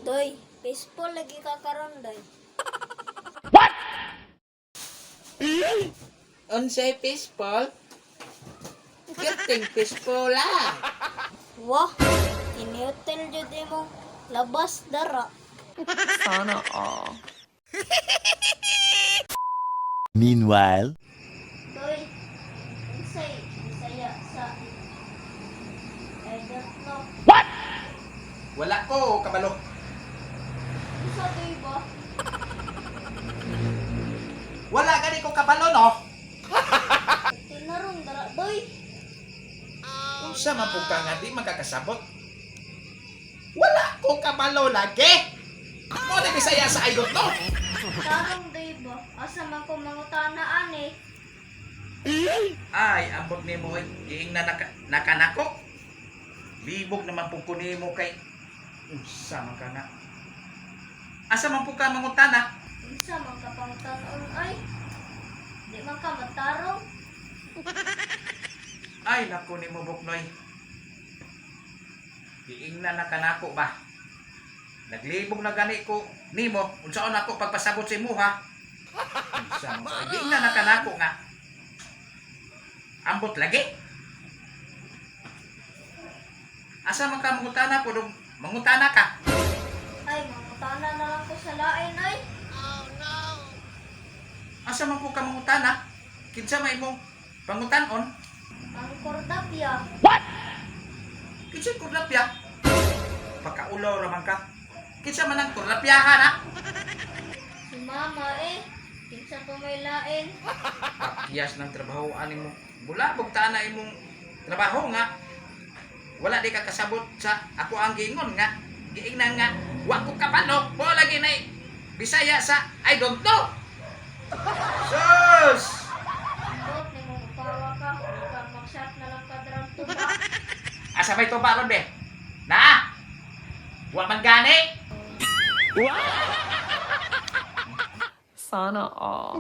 Doy, baseball lagi ka karon doy. Unsay fishball? Kiting fishball lang. Wah, ini hotel jud imong labas dara. Sana all. Meanwhile, Doy, unsay Bisaya sa I don't know. Wala ko, kabalo. Usa doy ba? Wala gani ko kabalo, no? Tinarong dara doy. Unsa man po ka nga di magkakasabot? Wala ko kabalo lagi. Mo di Bisaya sa idol no? Tarong doy ba? Asa man ko mangutana ani? Ay, ambot ni mo giing na nakanako. Libog naman po kunimo kay unsa man ka na. Asa man po ka mangutana? Unsa man ka pangutanon ay? Di man ka matarong. Ay, naku ni mo Buknoy. Giing na nakanako ba? Naglibog na gani ko nimo unsaon ako pagpasabot sa imo ha? Unsa man ka giing na nakanako nga. Ambot lagi. Asa man ka mangutana po dong mangutana ka? Ay, mangutana na lang ko sa lain ay. Asa man po ka mangutana? Kinsa may imong pangutanon? Ang kordapya. Kinsa kurlapya? Pagkaulaw raman ka. Kinsa man ang kurlapyahan ha? Si mama eh. Kinsa ko may lain. Pakyas ng trabaho ani mo. Bulabog ta na imong trabaho nga. Wala di ka kasabot sa ako ang gingon nga. Giingnan nga wa ko kapalo. Mo lagi na Bisaya sa I don't know. Sus! Tot, ni mo upawa ka. Ka mag-shot na lang ka dran tuba. Asa may tuba ron be? Na? Wa man gani? Sana all.